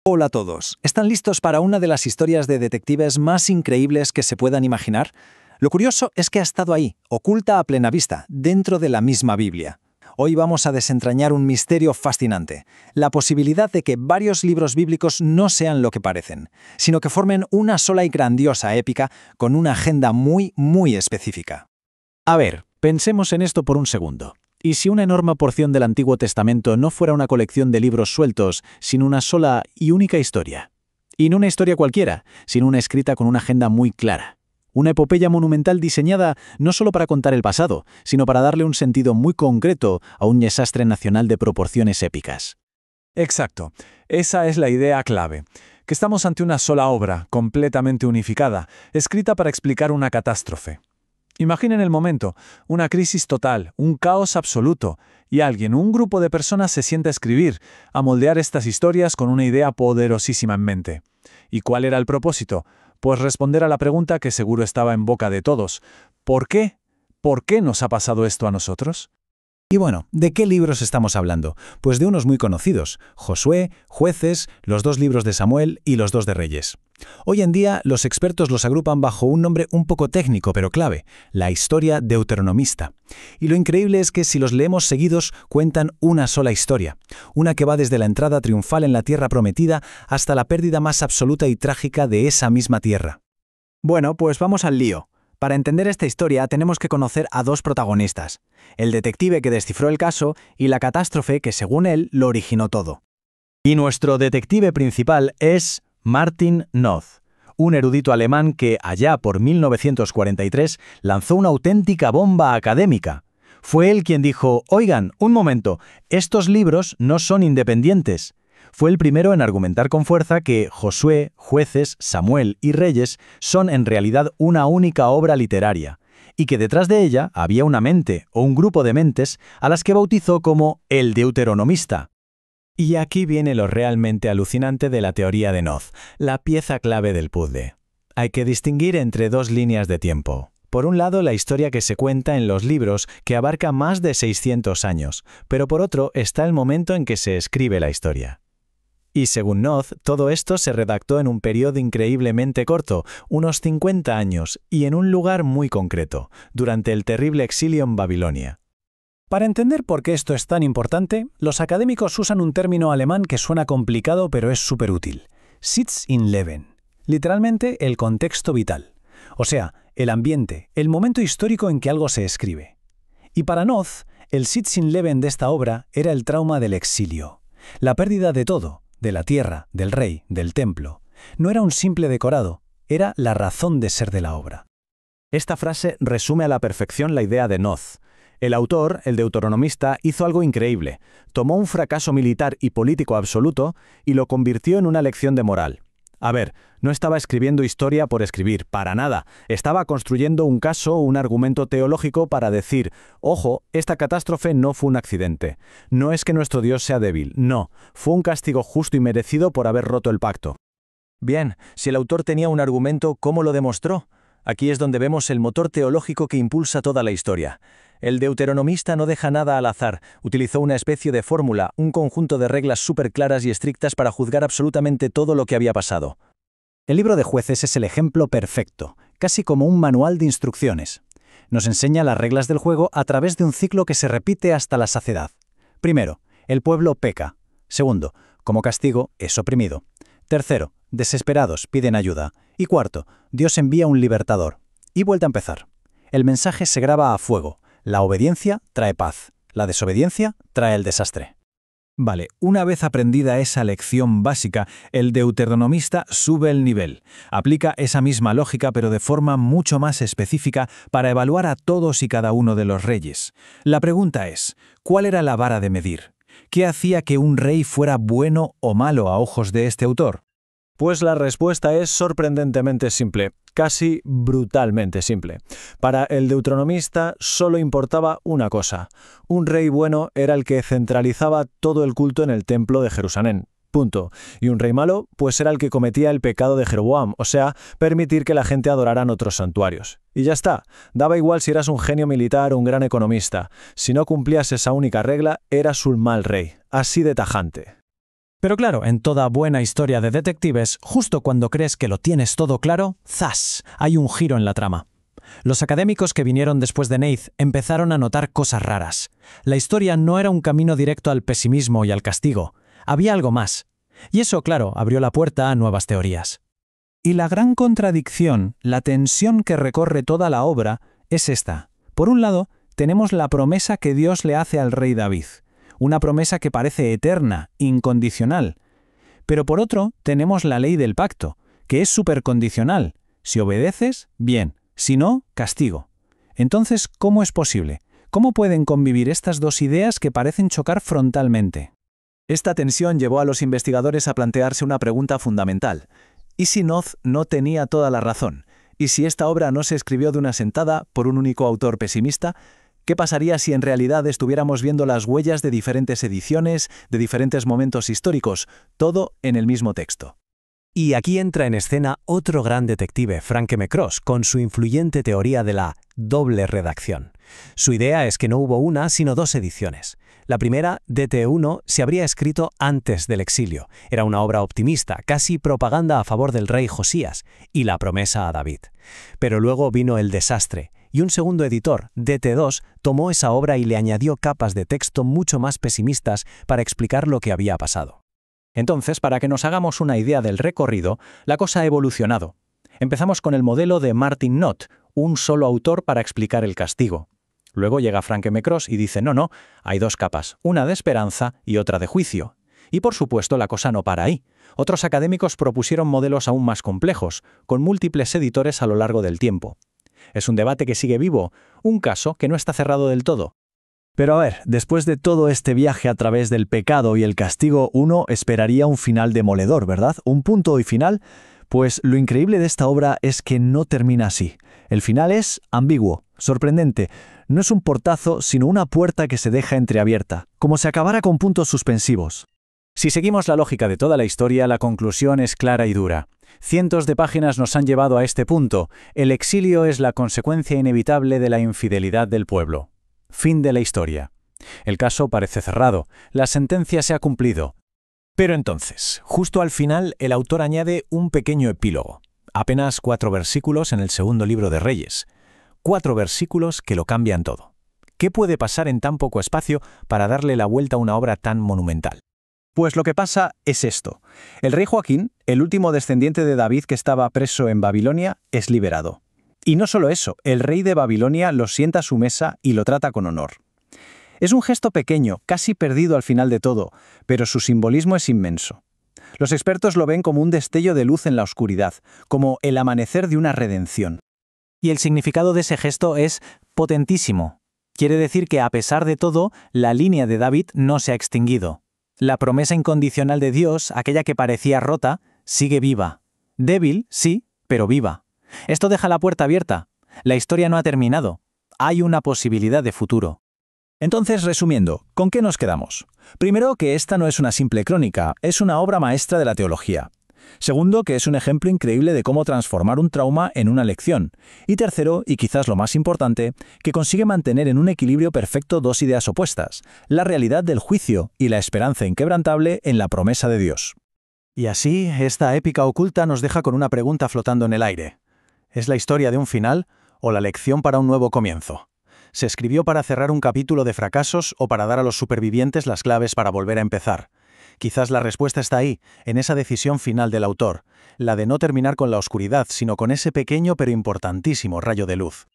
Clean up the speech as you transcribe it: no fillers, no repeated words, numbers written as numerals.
Hola a todos. ¿Están listos para una de las historias de detectives más increíbles que se puedan imaginar? Lo curioso es que ha estado ahí, oculta a plena vista, dentro de la misma Biblia. Hoy vamos a desentrañar un misterio fascinante, la posibilidad de que varios libros bíblicos no sean lo que parecen, sino que formen una sola y grandiosa épica con una agenda muy específica. A ver, pensemos en esto por un segundo. ¿Y si una enorme porción del Antiguo Testamento no fuera una colección de libros sueltos, sin una sola y única historia? Y no una historia cualquiera, sino una escrita con una agenda muy clara. Una epopeya monumental diseñada no solo para contar el pasado, sino para darle un sentido muy concreto a un desastre nacional de proporciones épicas. Exacto. Esa es la idea clave. Que estamos ante una sola obra, completamente unificada, escrita para explicar una catástrofe. Imaginen el momento, una crisis total, un caos absoluto, y un grupo de personas se sienta a escribir, a moldear estas historias con una idea poderosísima en mente. ¿Y cuál era el propósito? Pues responder a la pregunta que seguro estaba en boca de todos. ¿Por qué? ¿Por qué nos ha pasado esto a nosotros? Y bueno, ¿de qué libros estamos hablando? Pues de unos muy conocidos: Josué, Jueces, los 2 libros de Samuel y los 2 de Reyes. Hoy en día los expertos los agrupan bajo un nombre un poco técnico pero clave: la historia deuteronomista. Y lo increíble es que si los leemos seguidos cuentan una sola historia, una que va desde la entrada triunfal en la tierra prometida hasta la pérdida más absoluta y trágica de esa misma tierra. Bueno, pues vamos al lío. Para entender esta historia tenemos que conocer a 2 protagonistas, el detective que descifró el caso y la catástrofe que, según él, lo originó todo. Y nuestro detective principal es Martin Noth, un erudito alemán que, allá por 1943, lanzó una auténtica bomba académica. Fue él quien dijo: «Oigan, un momento, estos libros no son independientes». Fue el primero en argumentar con fuerza que Josué, Jueces, Samuel y Reyes son en realidad una única obra literaria, y que detrás de ella había una mente o un grupo de mentes a las que bautizó como el deuteronomista. Y aquí viene lo realmente alucinante de la teoría de Noth, la pieza clave del puzzle. Hay que distinguir entre 2 líneas de tiempo. Por un lado, la historia que se cuenta en los libros, que abarca más de 600 años, pero por otro está el momento en que se escribe la historia. Y según Noth, todo esto se redactó en un periodo increíblemente corto, unos 50 años, y en un lugar muy concreto, durante el terrible exilio en Babilonia. Para entender por qué esto es tan importante, los académicos usan un término alemán que suena complicado pero es súper útil: Sitz im Leben, literalmente el contexto vital, o sea, el ambiente, el momento histórico en que algo se escribe. Y para Noth, el Sitz im Leben de esta obra era el trauma del exilio, la pérdida de todo, de la tierra, del rey, del templo. No era un simple decorado, era la razón de ser de la obra. Esta frase resume a la perfección la idea de Noth. El autor, el deuteronomista, hizo algo increíble. Tomó un fracaso militar y político absoluto y lo convirtió en una lección de moral. A ver, no estaba escribiendo historia por escribir, para nada. Estaba construyendo un caso o un argumento teológico para decir: ojo, esta catástrofe no fue un accidente. No es que nuestro Dios sea débil, no. Fue un castigo justo y merecido por haber roto el pacto. Bien, si el autor tenía un argumento, ¿cómo lo demostró? Aquí es donde vemos el motor teológico que impulsa toda la historia. El deuteronomista no deja nada al azar, utilizó una especie de fórmula, un conjunto de reglas súper claras y estrictas para juzgar absolutamente todo lo que había pasado. El libro de Jueces es el ejemplo perfecto, casi como un manual de instrucciones. Nos enseña las reglas del juego a través de un ciclo que se repite hasta la saciedad. Primero, el pueblo peca. Segundo, como castigo, es oprimido. Tercero, desesperados piden ayuda. Y cuarto, Dios envía un libertador. Y vuelta a empezar. El mensaje se graba a fuego. La obediencia trae paz. La desobediencia trae el desastre. Vale, una vez aprendida esa lección básica, el deuteronomista sube el nivel. Aplica esa misma lógica pero de forma mucho más específica para evaluar a todos y cada uno de los reyes. La pregunta es: ¿cuál era la vara de medir? ¿Qué hacía que un rey fuera bueno o malo a ojos de este autor? Pues la respuesta es sorprendentemente simple, casi brutalmente simple. Para el deuteronomista solo importaba una cosa: un rey bueno era el que centralizaba todo el culto en el templo de Jerusalén. Punto. Y un rey malo, pues era el que cometía el pecado de Jeroboam, o sea, permitir que la gente adorara en otros santuarios. Y ya está. Daba igual si eras un genio militar o un gran economista. Si no cumplías esa única regla, eras un mal rey. Así de tajante. Pero claro, en toda buena historia de detectives, justo cuando crees que lo tienes todo claro, ¡zas!, hay un giro en la trama. Los académicos que vinieron después de Neith empezaron a notar cosas raras. La historia no era un camino directo al pesimismo y al castigo. Había algo más. Y eso, claro, abrió la puerta a nuevas teorías. Y la gran contradicción, la tensión que recorre toda la obra, es esta. Por un lado, tenemos la promesa que Dios le hace al rey David. Una promesa que parece eterna, incondicional. Pero por otro, tenemos la ley del pacto, que es supercondicional. Si obedeces, bien. Si no, castigo. Entonces, ¿cómo es posible? ¿Cómo pueden convivir estas dos ideas que parecen chocar frontalmente? Esta tensión llevó a los investigadores a plantearse una pregunta fundamental. ¿Y si Noth no tenía toda la razón? ¿Y si esta obra no se escribió de una sentada por un único autor pesimista? ¿Qué pasaría si en realidad estuviéramos viendo las huellas de diferentes ediciones, de diferentes momentos históricos, todo en el mismo texto? Y aquí entra en escena otro gran detective, Frank M. Cross, con su influyente teoría de la doble redacción. Su idea es que no hubo una, sino dos ediciones. La primera, DT1, se habría escrito antes del exilio. Era una obra optimista, casi propaganda a favor del rey Josías y la promesa a David. Pero luego vino el desastre, y un segundo editor, DT2, tomó esa obra y le añadió capas de texto mucho más pesimistas para explicar lo que había pasado. Entonces, para que nos hagamos una idea del recorrido, la cosa ha evolucionado. Empezamos con el modelo de Martin Noth, un solo autor para explicar el castigo. Luego llega Frank M. Cross y dice, no, hay dos capas, una de esperanza y otra de juicio. Y por supuesto la cosa no para ahí. Otros académicos propusieron modelos aún más complejos, con múltiples editores a lo largo del tiempo. Es un debate que sigue vivo, un caso que no está cerrado del todo. Pero a ver, después de todo este viaje a través del pecado y el castigo, uno esperaría un final demoledor, ¿verdad? ¿Un punto y final? Pues lo increíble de esta obra es que no termina así. El final es ambiguo, sorprendente. No es un portazo, sino una puerta que se deja entreabierta, como si acabara con puntos suspensivos. Si seguimos la lógica de toda la historia, la conclusión es clara y dura. Cientos de páginas nos han llevado a este punto. El exilio es la consecuencia inevitable de la infidelidad del pueblo. Fin de la historia. El caso parece cerrado. La sentencia se ha cumplido. Pero entonces, justo al final, el autor añade un pequeño epílogo. Apenas 4 versículos en el segundo libro de Reyes. 4 versículos que lo cambian todo. ¿Qué puede pasar en tan poco espacio para darle la vuelta a una obra tan monumental? Pues lo que pasa es esto. El rey Joaquín, el último descendiente de David que estaba preso en Babilonia, es liberado. Y no solo eso, el rey de Babilonia lo sienta a su mesa y lo trata con honor. Es un gesto pequeño, casi perdido al final de todo, pero su simbolismo es inmenso. Los expertos lo ven como un destello de luz en la oscuridad, como el amanecer de una redención. Y el significado de ese gesto es potentísimo. Quiere decir que a pesar de todo, la línea de David no se ha extinguido. La promesa incondicional de Dios, aquella que parecía rota, sigue viva. Débil, sí, pero viva. Esto deja la puerta abierta. La historia no ha terminado. Hay una posibilidad de futuro. Entonces, resumiendo, ¿con qué nos quedamos? Primero, que esta no es una simple crónica, es una obra maestra de la teología. Segundo, que es un ejemplo increíble de cómo transformar un trauma en una lección. Y tercero, y quizás lo más importante, que consigue mantener en un equilibrio perfecto dos ideas opuestas, la realidad del juicio y la esperanza inquebrantable en la promesa de Dios. Y así, esta épica oculta nos deja con una pregunta flotando en el aire. ¿Es la historia de un final o la lección para un nuevo comienzo? ¿Se escribió para cerrar un capítulo de fracasos o para dar a los supervivientes las claves para volver a empezar? Quizás la respuesta está ahí, en esa decisión final del autor, la de no terminar con la oscuridad, sino con ese pequeño pero importantísimo rayo de luz.